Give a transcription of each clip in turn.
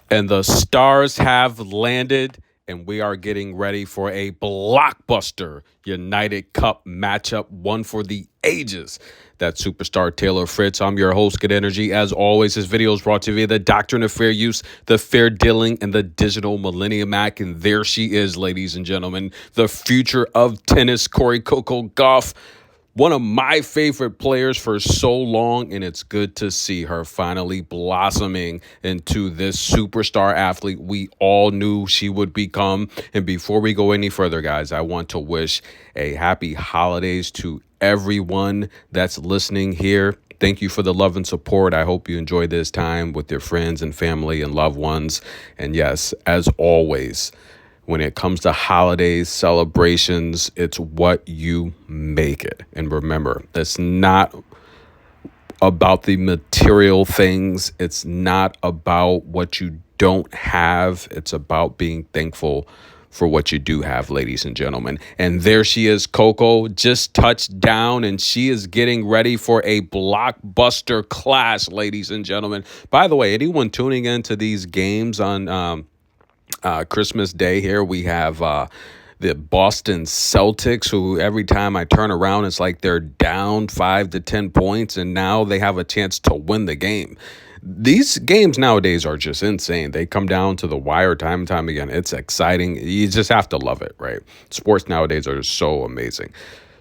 And the stars have landed, and we are getting ready for a blockbuster United Cup matchup, one for the ages. That superstar Taylor Fritz. I'm your host, Good Energy. As always, this video is brought to you via the Doctrine of Fair Use, the Fair Dealing, and the Digital Millennium Act. And there she is, ladies and gentlemen, the future of tennis, Coco Gauff. One of my favorite players for so long, and it's good to see her finally blossoming into this superstar athlete we all knew she would become. And before we go any further, guys, I want to wish a happy holidays to everyone that's listening here. Thank you for the love and support. I hope you enjoy this time with your friends and family and loved ones. And yes, as always, when it comes to holidays, celebrations, it's what you make it. And remember, it's not about the material things. It's not about what you don't have. It's about being thankful for what you do have, ladies and gentlemen. And there she is, Coco, just touched down, and she is getting ready for a blockbuster clash, ladies and gentlemen. By the way, anyone tuning into these games on Christmas Day here, we have the Boston Celtics, who every time I turn around, it's like they're down 5 to 10 points, and now they have a chance to win the game. These games nowadays are just insane. They come down to the wire time and time again. It's exciting. You just have to love it, right? Sports nowadays are so amazing.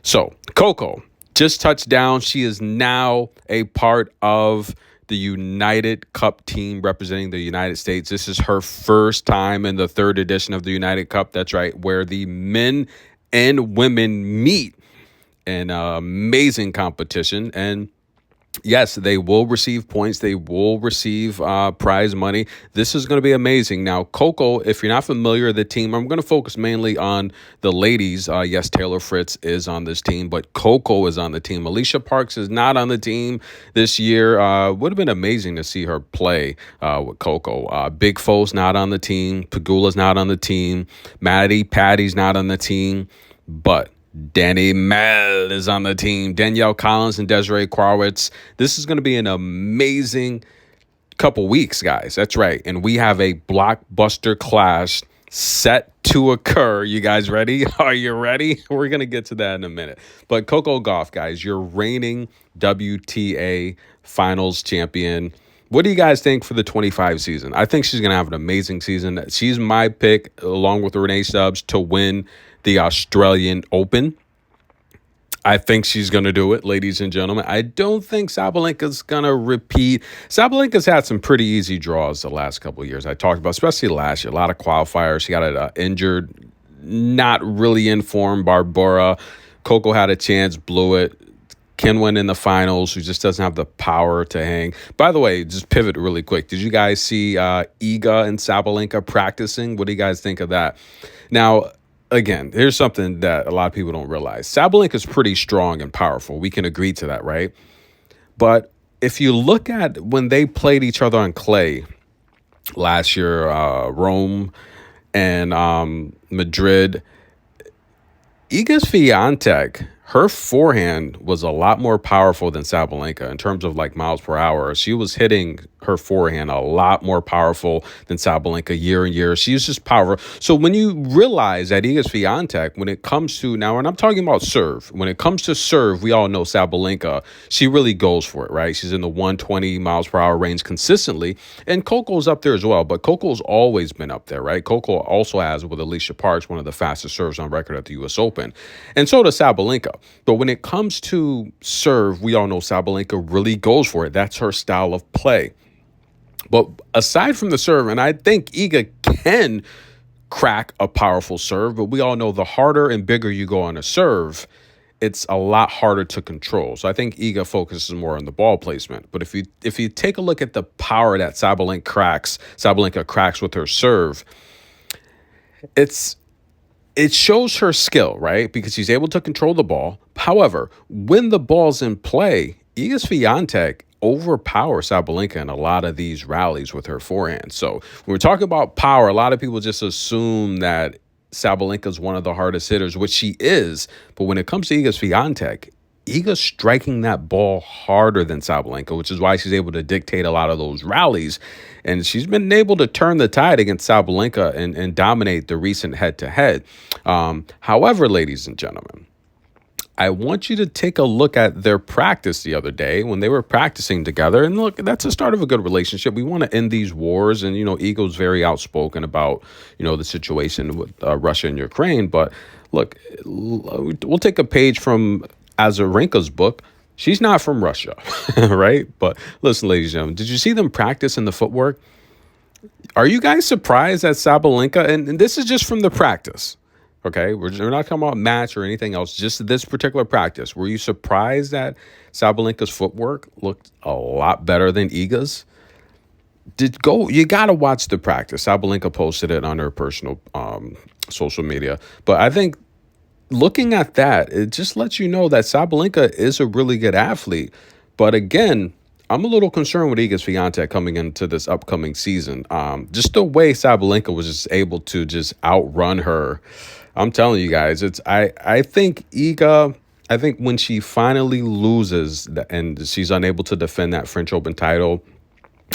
So, Coco just touched down. She is now a part of the United Cup team representing the United States. This is her first time in the third edition of the United Cup. That's right, where the men and women meet in amazing competition. And yes, they will receive points. They will receive prize money. This is going to be amazing. Now, Coco, if you're not familiar with the team, I'm going to focus mainly on the ladies. Yes, Taylor Fritz is on this team, but Coco is on the team. Alicia Parks is not on the team this year. Would have been amazing to see her play with Coco. Big Fo's not on the team. Pagula's not on the team. Patty's not on the team. But Danny Mel is on the team. Danielle Collins and Desiree Krawitz. This is going to be an amazing couple weeks, guys. That's right. And we have a blockbuster clash set to occur. You guys ready? Are you ready? We're going to get to that in a minute. But Coco Gauff, guys, you're reigning WTA Finals champion. What do you guys think for the 25 season? I think she's going to have an amazing season. She's my pick, along with Renee Stubbs, to win the Australian Open. I think she's going to do it, ladies and gentlemen. I don't think Sabalenka's going to repeat. Sabalenka's had some pretty easy draws the last couple of years. I talked about, especially last year, a lot of qualifiers. She got it injured, not really in form. Barbara. Coco had a chance, blew it. Can win in the finals, who just doesn't have the power to hang. By the way, just pivot really quick. Did you guys see Iga and Sabalenka practicing? What do you guys think of that? Now, again, here's something that a lot of people don't realize. Sabalenka is pretty strong and powerful. We can agree to that, right? But if you look at when they played each other on clay last year, Rome and Madrid, Iga Swiatek, her forehand was a lot more powerful than Sabalenka in terms of like miles per hour. She was hitting her forehand a lot more powerful than Sabalenka year in year. She's just powerful. So when you realize that Iga Swiatek, when it comes to now, and I'm talking about serve, when it comes to serve, we all know Sabalenka, she really goes for it, right? She's in the 120 miles per hour range consistently. And Coco's up there as well, but Coco's always been up there, right? Coco also has, with Alicia Parks, one of the fastest serves on record at the U.S. Open. And so does Sabalenka. But when it comes to serve, we all know Sabalenka really goes for it. That's her style of play. But aside from the serve, and I think Iga can crack a powerful serve, but we all know the harder and bigger you go on a serve, it's a lot harder to control. So I think Iga focuses more on the ball placement. But if you take a look at the power that Sabalenka cracks with her serve, it shows her skill, right? Because she's able to control the ball. However, when the ball's in play, Iga Swiatek overpowers Sabalenka in a lot of these rallies with her forehand. So when we're talking about power, a lot of people just assume that Sabalenka is one of the hardest hitters, which she is. But when it comes to Iga Swiatek, Iga's striking that ball harder than Sabalenka, which is why she's able to dictate a lot of those rallies. And she's been able to turn the tide against Sabalenka and dominate the recent head-to-head. However, ladies and gentlemen, I want you to take a look at their practice the other day when they were practicing together. And look, that's the start of a good relationship. We want to end these wars. And, Ego's very outspoken about, the situation with Russia and Ukraine. But look, we'll take a page from Azarenka's book. She's not from Russia, right? But listen, ladies and gentlemen, did you see them practice in the footwork? Are you guys surprised at Sabalenka? And this is just from the practice. Okay, we're not talking about match or anything else, just this particular practice. Were you surprised that Sabalenka's footwork looked a lot better than Iga's? You got to watch the practice. Sabalenka posted it on her personal social media. But I think looking at that, it just lets you know that Sabalenka is a really good athlete. But again, I'm a little concerned with Iga Swiatek coming into this upcoming season. Just the way Sabalenka was just able to just outrun her. I'm telling you guys, I think Iga, when she finally loses and she's unable to defend that French Open title,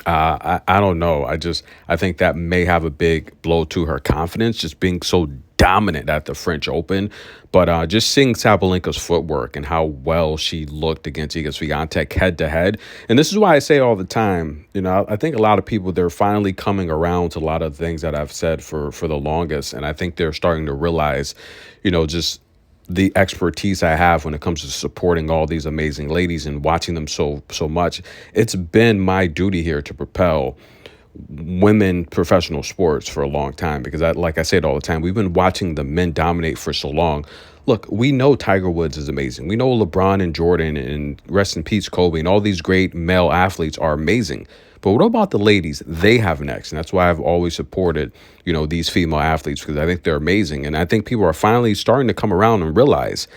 I don't know. I think that may have a big blow to her confidence, just being so dominant at the French Open. But just seeing Sabalenka's footwork and how well she looked against Iga Swiatek head to head. And this is why I say all the time, I think a lot of people, they're finally coming around to a lot of things that I've said for the longest. And I think they're starting to realize, just the expertise I have when it comes to supporting all these amazing ladies and watching them so much. It's been my duty here to propel women professional sports for a long time, because like I say it all the time, we've been watching the men dominate for so long. Look, we know Tiger Woods is amazing. We know LeBron and Jordan and rest in peace Kobe and all these great male athletes are amazing. But what about the ladies? They have next. And that's why I've always supported, these female athletes, because I think they're amazing. And I think people are finally starting to come around and realize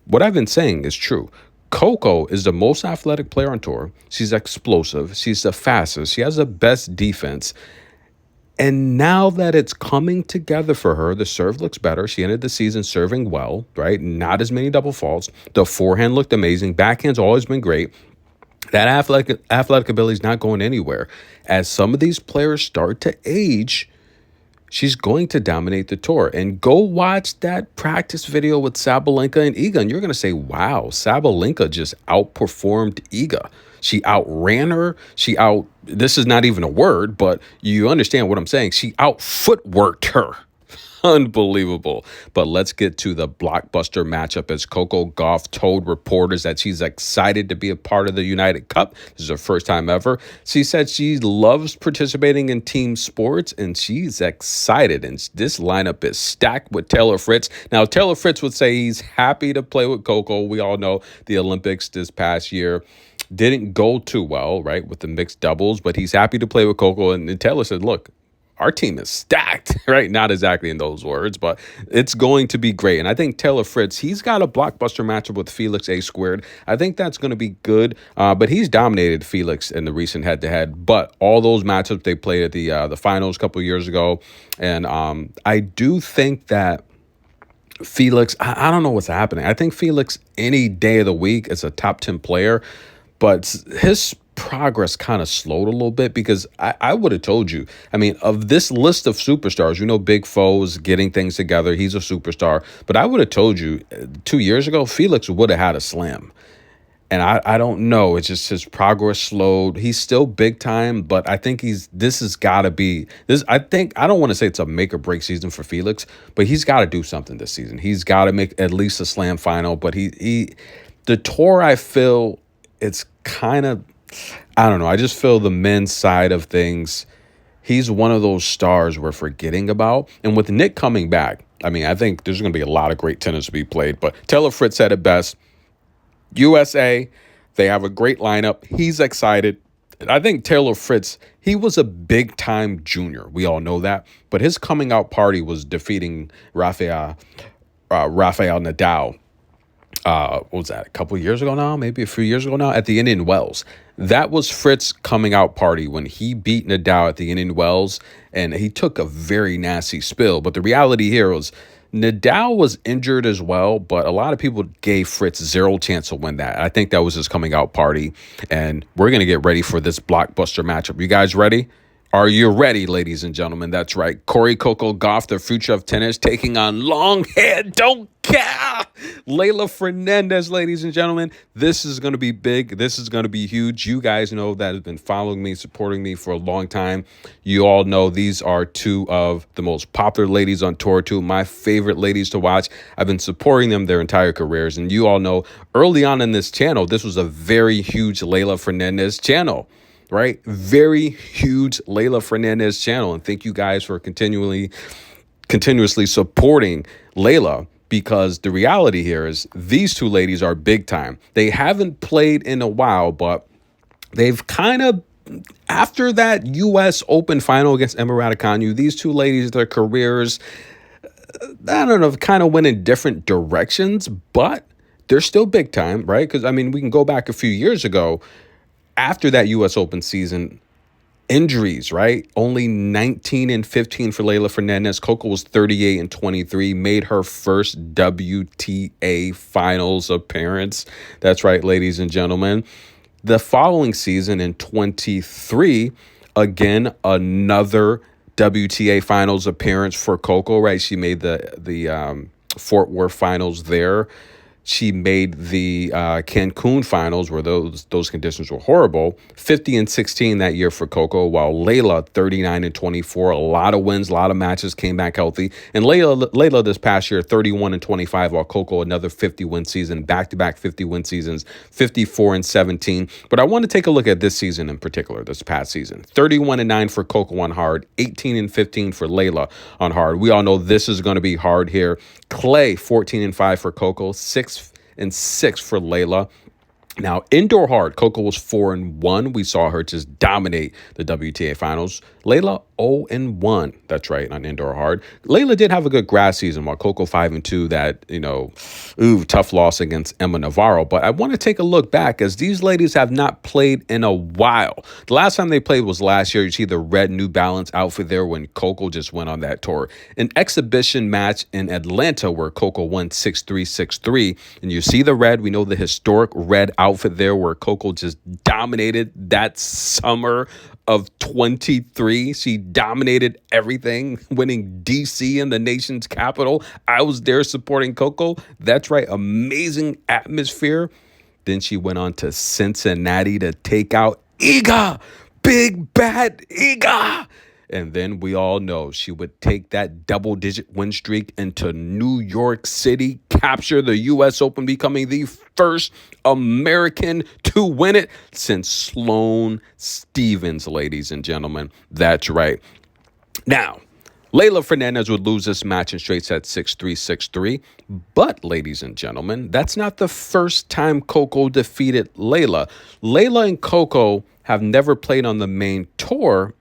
what I've been saying is true. Coco is the most athletic player on tour. She's explosive. She's the fastest. She has the best defense. And now that it's coming together for her, the serve looks better. She ended the season serving well, right? Not as many double faults. The forehand looked amazing. Backhand's always been great. That athletic ability is not going anywhere. As some of these players start to age, she's going to dominate the tour. And go watch that practice video with Sabalenka and Iga, and you're going to say, wow, Sabalenka just outperformed Iga. She outran her. This is not even a word, but you understand what I'm saying. She out-footworked her. Unbelievable. But let's get to the blockbuster matchup as Coco Gauff told reporters that she's excited to be a part of the United Cup. This is her first time ever. She said she loves participating in team sports and she's excited. And this lineup is stacked with Taylor Fritz. Now, Taylor Fritz would say he's happy to play with Coco. We all know the Olympics this past year didn't go too well, right, with the mixed doubles, but he's happy to play with Coco. And Taylor said, look, our team is stacked, right? Not exactly in those words, but it's going to be great. And I think Taylor Fritz, he's got a blockbuster matchup with Felix A Squared. I think that's going to be good, but he's dominated Felix in the recent head-to-head. But all those matchups they played at the finals a couple of years ago, and I do think that Felix, I don't know what's happening. I think Felix any day of the week is a top 10 player, but his progress kind of slowed a little bit because I would have told you, I mean, of this list of superstars, Big Foe's getting things together. He's a superstar. But I would have told you 2 years ago, Felix would have had a slam. And I don't know. It's just his progress slowed. He's still big time, but I think this has got to be this. I don't want to say it's a make or break season for Felix, but he's got to do something this season. He's got to make at least a slam final. But the tour, I feel it's kind of, I don't know. I just feel the men's side of things, he's one of those stars we're forgetting about. And with Nick coming back, I mean, I think there's going to be a lot of great tennis to be played. But Taylor Fritz said it best. USA, they have a great lineup. He's excited. I think Taylor Fritz, he was a big-time junior. We all know that. But his coming-out party was defeating Rafael Nadal. What was that, a couple years ago now? Maybe a few years ago now at the Indian Wells. That was Fritz's coming out party when he beat Nadal at the Indian Wells, and he took a very nasty spill. But the reality here was Nadal was injured as well, but a lot of people gave Fritz zero chance to win that. I think that was his coming out party, and we're going to get ready for this blockbuster matchup. You guys ready? Are you ready, ladies and gentlemen? That's right. Coco Gauff, the future of tennis, taking on long hair, don't care. Leylah Fernandez, ladies and gentlemen. This is going to be big. This is going to be huge. You guys know that have been following me, supporting me for a long time. You all know these are two of the most popular ladies on tour, two of my favorite ladies to watch. I've been supporting them their entire careers. And you all know early on in this channel, this was a very huge Leylah Fernandez channel. Right? Very huge Leylah Fernandez channel. And thank you guys for continuously supporting Leylah, because the reality here is these two ladies are big time. They haven't played in a while, but they've kind of, after that U.S. Open final against Emma Raducanu, these two ladies, their careers, I don't know, kind of went in different directions, but they're still big time, right? Because, I mean, we can go back a few years ago. After that U.S. Open season, injuries, right? Only 19 and 15 for Leylah Fernandez. Coco was 38 and 23, made her first WTA finals appearance. That's right, ladies and gentlemen. The following season in 23, again, another WTA finals appearance for Coco, right? She made the Fort Worth finals there. She made the Cancun finals, where those conditions were horrible. 50 and 16 that year for Coco, while Leylah 39 and 24. A lot of wins, a lot of matches, came back healthy. And Leylah this past year 31 and 25, while Coco another 50-win season, back-to-back 50-win seasons, 54 and 17. But I want to take a look at this season in particular, this past season. 31 and 9 for Coco on hard, 18 and 15 for Leylah on hard. We all know this is going to be hard here. Clay 14 and 5 for Coco, 6 and 6 for Leylah. Now, indoor hard, Coco was 4 and 1. We saw her just dominate the WTA finals. Leylah 0 and 1. That's right, on indoor hard. Leylah did have a good grass season, while Coco 5 and 2. That, tough loss against Emma Navarro. But I want to take a look back, as these ladies have not played in a while. The last time they played was last year. You see the red New Balance outfit there when Coco just went on that tour. An exhibition match in Atlanta where Coco won 6-3, 6-3. And you see the red. We know the historic red outfit there where Coco just dominated that summer of 23. She dominated everything, winning DC in the nation's capital. I was there supporting Coco. That's right, amazing atmosphere. Then she went on to Cincinnati to take out Iga, big bad Iga. And then we all know she would take that double-digit win streak into New York City, capture the U.S. Open, becoming the first American to win it since Sloane Stephens, ladies and gentlemen. That's right. Now, Leylah Fernandez would lose this match in straight sets 6-3, 6-3. But, ladies and gentlemen, that's not the first time Coco defeated Leylah. Leylah and Coco have never played on the main tour,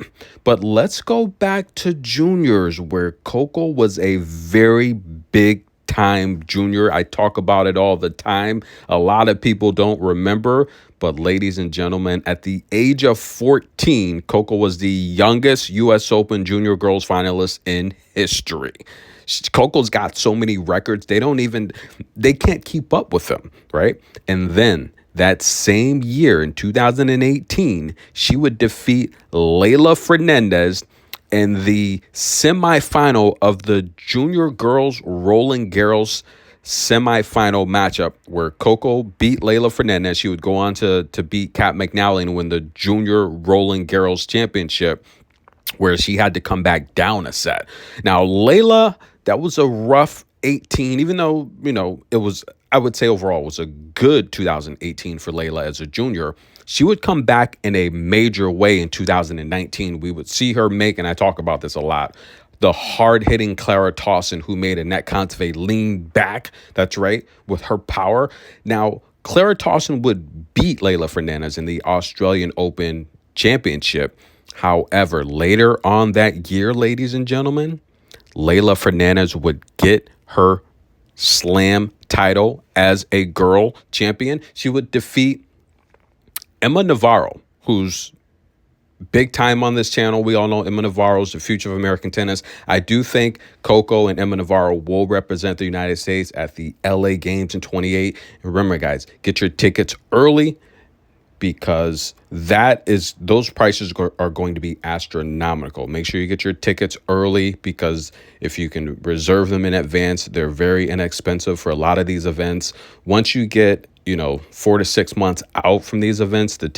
but let's go back to juniors, where Coco was a very big time junior. I talk about it all the time. A lot of people don't remember, but ladies and gentlemen, at the age of 14, Coco was the youngest U.S. Open junior girls finalist in history. Coco's got so many records, they can't keep up with them, right? And then that same year in 2018, she would defeat Leylah Fernandez in the semifinal of the Junior Girls Roland Garros semifinal matchup, where Coco beat Leylah Fernandez. She would go on to beat Kat McNally and win the Junior Roland Garros Championship, where she had to come back down a set. Now, Leylah, that was a rough 18, even though, it was, I would say overall, was a good 2018 for Leylah as a junior. She would come back in a major way in 2019. We would see her make, and I talk about this a lot, the hard-hitting Clara Tauson, who made Annette Kontaveit lean back, that's right, with her power. Now, Clara Tauson would beat Leylah Fernandez in the Australian Open Championship. However, later on that year, ladies and gentlemen, Leylah Fernandez would get her slam title as a girl champion. She would defeat Emma Navarro, who's big time on this channel. We all know Emma Navarro is the future of American tennis. I do think Coco and Emma Navarro will represent the United States at the LA Games in 28. And remember, guys, get your tickets early because those prices are going to be astronomical. Make sure you get your tickets early because if you can reserve them in advance, they're very inexpensive for a lot of these events. Once you get 4 to 6 months out from these events, the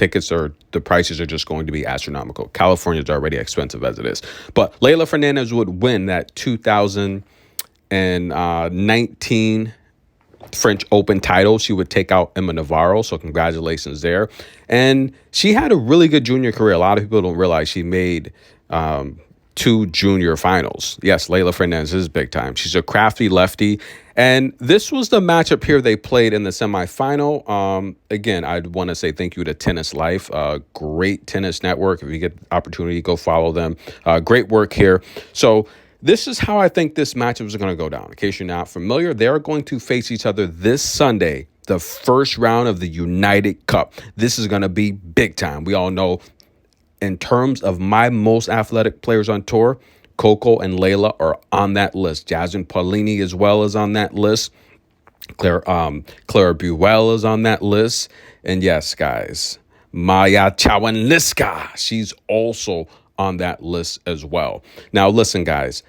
prices are just going to be astronomical. California is already expensive as it is. But Leylah Fernandez would win that 2019 French Open title. She would take out Emma Navarro, so congratulations there. And she had a really good junior career. A lot of people don't realize she made 2 junior finals. Yes, Leylah Fernandez is big time. She's a crafty lefty. And this was the matchup here they played in the semifinal. Again, I'd want to say thank you to Tennis Life, great tennis network. If you get the opportunity, go follow them. Great work here. So this is how I think this matchup is going to go down. In case you're not familiar, they are going to face each other this Sunday, the first round of the United Cup. This is going to be big time. We all know in terms of my most athletic players on tour, Coco and Leylah are on that list. Jasmine Paolini as well is on that list. Clara Buell is on that list. And yes, guys, Maya Chawanliska, she's also on that list as well. Now, listen, guys,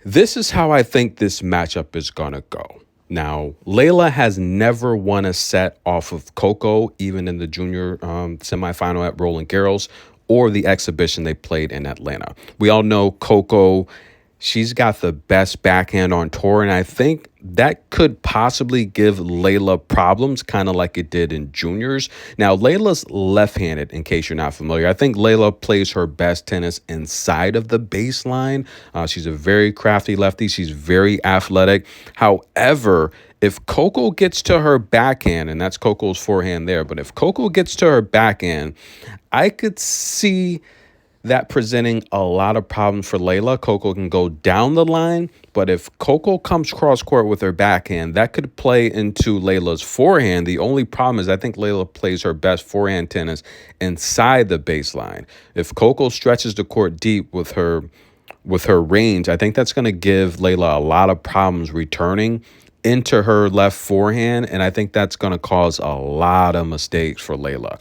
this is how I think this matchup is going to go. Now, Leylah has never won a set off of Coco, even in the junior semifinal at Roland Garros or the exhibition they played in Atlanta. We all know Coco, she's got the best backhand on tour, and I think that could possibly give Leylah problems, kind of like it did in juniors. Now, Leylah's left-handed, in case you're not familiar. I think Leylah plays her best tennis inside of the baseline. She's a very crafty lefty. She's very athletic. However, if Coco gets to her backhand, and that's Coco's forehand there, but if Coco gets to her backhand, I could see that presenting a lot of problems for Leylah. Coco can go down the line, but if Coco comes cross court with her backhand, that could play into Leylah's forehand. The only problem is I think Leylah plays her best forehand tennis inside the baseline. If Coco stretches the court deep with her range, I think that's going to give Leylah a lot of problems returning into her left forehand, and I think that's going to cause a lot of mistakes for Leylah.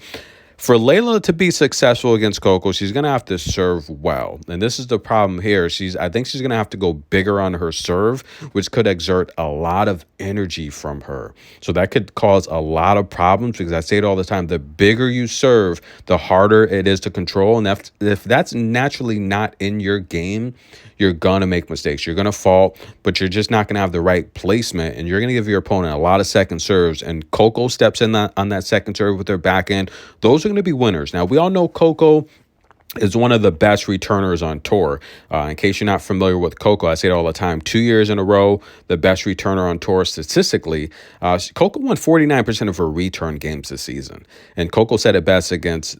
For Leylah to be successful against Coco, she's going to have to serve well. And this is the problem here. I think she's going to have to go bigger on her serve, which could exert a lot of energy from her. So that could cause a lot of problems because I say it all the time, the bigger you serve, the harder it is to control. And if that's naturally not in your game, you're going to make mistakes. You're going to fault, but you're just not going to have the right placement. And you're going to give your opponent a lot of second serves. And Coco steps in on that second serve with her backhand. Those are going to be winners. Now, we all know Coco is one of the best returners on tour. In case you're not familiar with Coco, I say it all the time, 2 years in a row, the best returner on tour statistically. Coco won 49% of her return games this season. And Coco said it best against,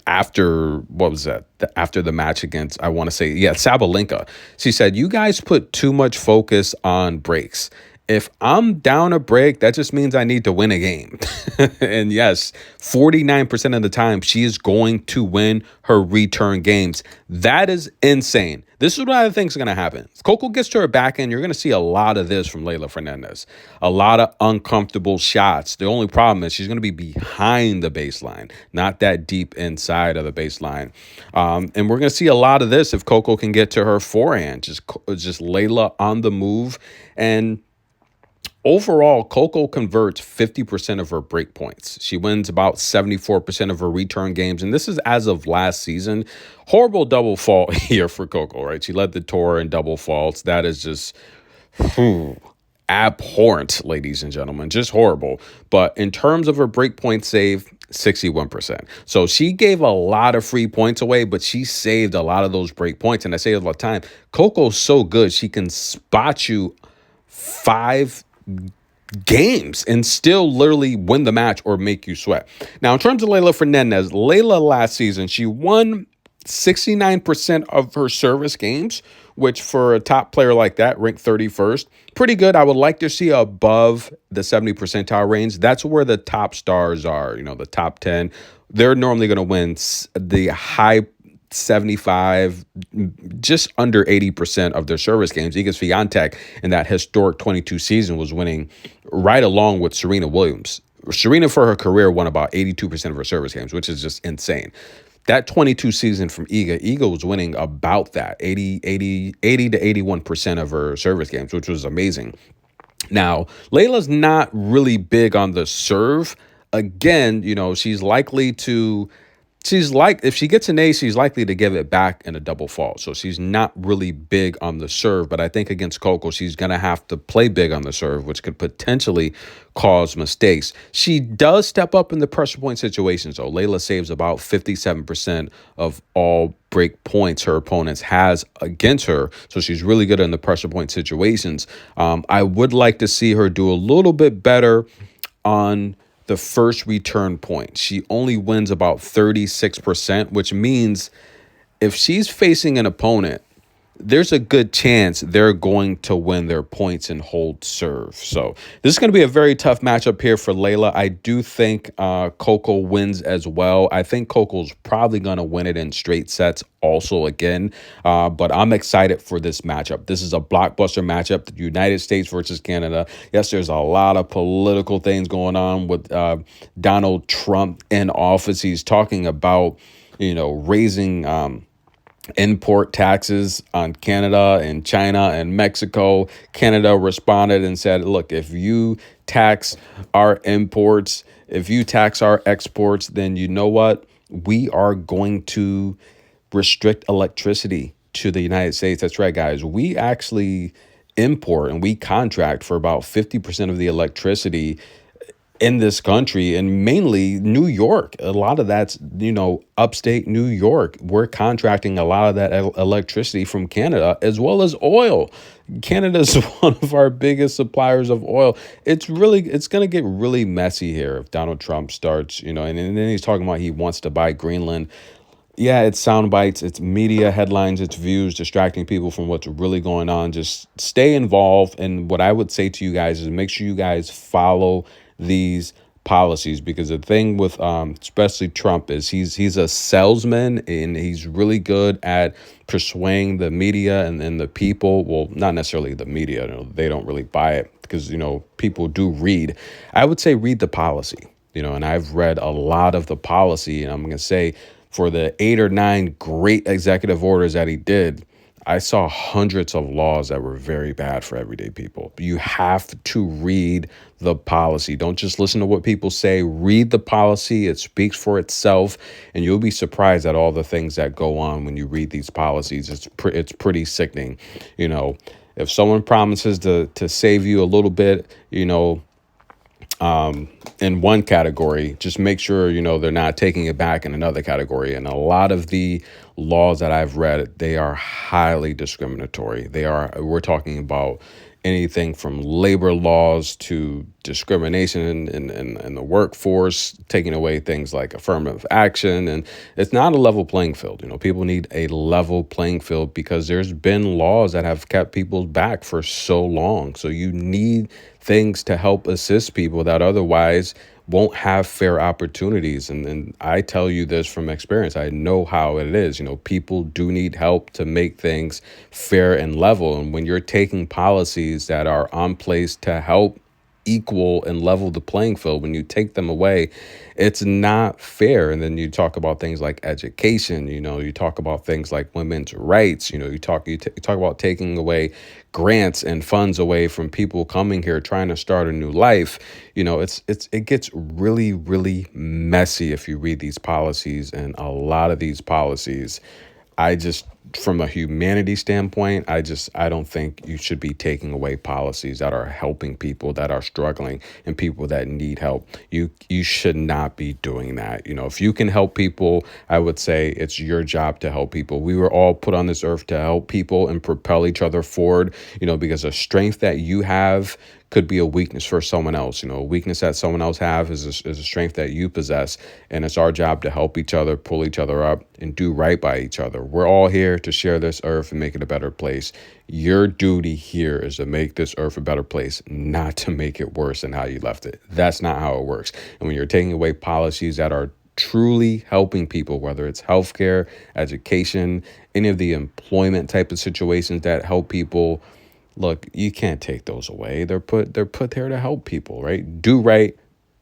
after the match against, I want to say, Sabalenka. She said, you guys put too much focus on breaks. If I'm down a break, that just means I need to win a game. And yes, 49% of the time, she is going to win her return games. That is insane. This is what I think is going to happen. If Coco gets to her backhand, you're going to see a lot of this from Leylah Fernandez. A lot of uncomfortable shots. The only problem is she's going to be behind the baseline, not that deep inside of the baseline. And we're going to see a lot of this if Coco can get to her forehand. Just Leylah on the move. And overall, Coco converts 50% of her break points. She wins about 74% of her return games. And this is as of last season. Horrible double fault here for Coco, right? She led the tour in double faults. That is just abhorrent, ladies and gentlemen. Just horrible. But in terms of her break point save, 61%. So she gave a lot of free points away, but she saved a lot of those break points. And I say it all the time, Coco's so good, she can spot you 5 games and still literally win the match or make you sweat. Now, in terms of Leylah Fernandez, Leylah last season, she won 69% of her service games, which for a top player like that, ranked 31st, pretty good. I would like to see above the 70 percentile range. That's where the top stars are, the top 10. they're normally going to win the high 75, just under 80% of their service games. Iga Swiatek in that historic 22 season was winning right along with Serena Williams. Serena, for her career, won about 82% of her service games, which is just insane. That 22 season from Iga was winning about that 80 to 81% of her service games, which was amazing. Now, Leylah's not really big on the serve. Again, she's like, if she gets an ace, she's likely to give it back in a double fault. So she's not really big on the serve, but I think against Coco, she's going to have to play big on the serve, which could potentially cause mistakes. She does step up in the pressure point situations, though. Leylah saves about 57% of all break points her opponents has against her. So she's really good in the pressure point situations. I would like to see her do a little bit better on the first return point. She only wins about 36%, which means if she's facing an opponent, there's a good chance they're going to win their points and hold serve. So this is going to be a very tough matchup here for Leylah. I do think Coco wins as well. I think Coco's probably going to win it in straight sets also again. But I'm excited for this matchup. This is a blockbuster matchup, the United States versus Canada. Yes, there's a lot of political things going on with Donald Trump in office. He's talking about, raising import taxes on Canada and China and Mexico. Canada responded and said, look, if you tax our imports, if you tax our exports, then you know what? We are going to restrict electricity to the United States. That's right, guys. We actually import and we contract for about 50% of the electricity in this country, and mainly New York. A lot of that's, upstate New York. We're contracting a lot of that electricity from Canada as well as oil. Canada is one of our biggest suppliers of oil. It's going to get really messy here if Donald Trump starts, and then he's talking about he wants to buy Greenland. Yeah, it's sound bites, it's media headlines, it's views, distracting people from what's really going on. Just stay involved. And what I would say to you guys is make sure you guys follow these policies, because the thing with especially Trump is he's a salesman, and he's really good at persuading the media and the people. Well, not necessarily the media, they don't really buy it, because people do read. I would say read the policy, and I've read a lot of the policy, and I'm going to say for the 8 or 9 great executive orders that he did, I saw hundreds of laws that were very bad for everyday people. You have to read the policy. Don't just listen to what people say. Read the policy. It speaks for itself, and you'll be surprised at all the things that go on when you read these policies. It's pretty sickening. If someone promises to save you a little bit, in one category, just make sure, they're not taking it back in another category. And a lot of the laws that I've read, they are highly discriminatory. We're talking about anything from labor laws to discrimination in the workforce, taking away things like affirmative action. And it's not a level playing field. People need a level playing field because there's been laws that have kept people back for so long. So you need things to help assist people that otherwise won't have fair opportunities. And I tell you this from experience. I know how it is. People do need help to make things fair and level. And when you're taking policies that are on place to help equal and level the playing field, when you take them away, it's not fair. And then you talk about things like education, you talk about things like women's rights, you talk about taking away grants and funds away from people coming here trying to start a new life. It gets really, really messy if you read these policies. And a lot of these policies, from a humanity standpoint, I don't think you should be taking away policies that are helping people that are struggling and people that need help. You should not be doing that. If you can help people, I would say it's your job to help people. We were all put on this earth to help people and propel each other forward, because a strength that you have could be a weakness for someone else. A weakness that someone else have is a strength that you possess. And it's our job to help each other, pull each other up, and do right by each other. We're all here to share this earth and make it a better place. Your duty here is to make this earth a better place, not to make it worse than how you left it. That's not how it works. And when you're taking away policies that are truly helping people, whether it's healthcare, education, any of the employment type of situations that help people. Look, you can't take those away. They're put there to help people, right? Do right,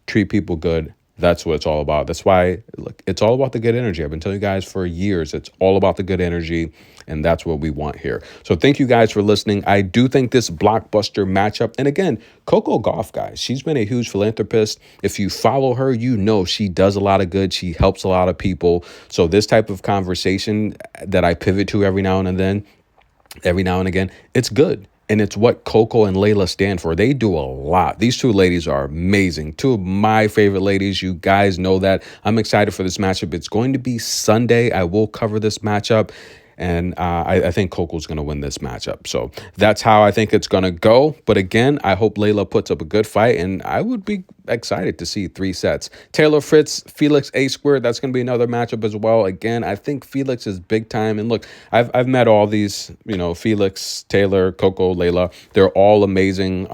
treat people good. That's what it's all about. That's why, look, it's all about the good energy. I've been telling you guys for years, it's all about the good energy, and that's what we want here. So thank you guys for listening. I do think this blockbuster matchup, and again, Coco Gauff, guys, she's been a huge philanthropist. If you follow her, you know she does a lot of good. She helps a lot of people. So this type of conversation that I pivot to every now and again, it's good. And it's what Coco and Leylah stand for. They do a lot. These two ladies are amazing. Two of my favorite ladies. You guys know that. I'm excited for this matchup. It's going to be Sunday. I will cover this matchup. And I think Coco's going to win this matchup. So that's how I think it's going to go. But again, I hope Leylah puts up a good fight. And I would be excited to see 3 sets. Taylor Fritz, Felix A Squared. That's going to be another matchup as well. Again, I think Felix is big time. And look, I've met all these, Felix, Taylor, Coco, Leylah. They're all amazing.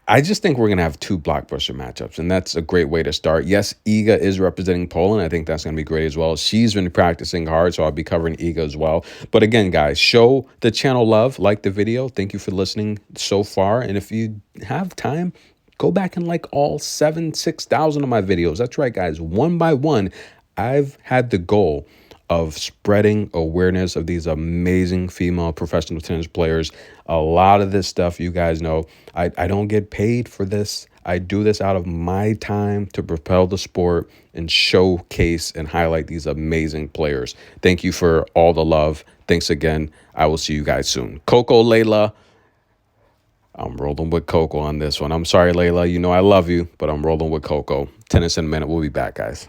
I just think we're going to have 2 blockbuster matchups, and that's a great way to start. Yes, Iga is representing Poland. I think that's going to be great as well. She's been practicing hard, so I'll be covering Iga as well. But again, guys, show the channel love, like the video. Thank you for listening so far. And if you have time, go back and like all 6,000 of my videos. That's right, guys. One by one, I've had the goal of spreading awareness of these amazing female professional tennis players. A lot of this stuff, you guys know, I don't get paid for this. I do this out of my time to propel the sport and showcase and highlight these amazing players. Thank you for all the love. Thanks again. I will see you guys soon. Coco, Leylah. I'm rolling with Coco on this one. I'm sorry, Leylah. You know I love you, but I'm rolling with Coco. Tennis in a minute. We'll be back, guys.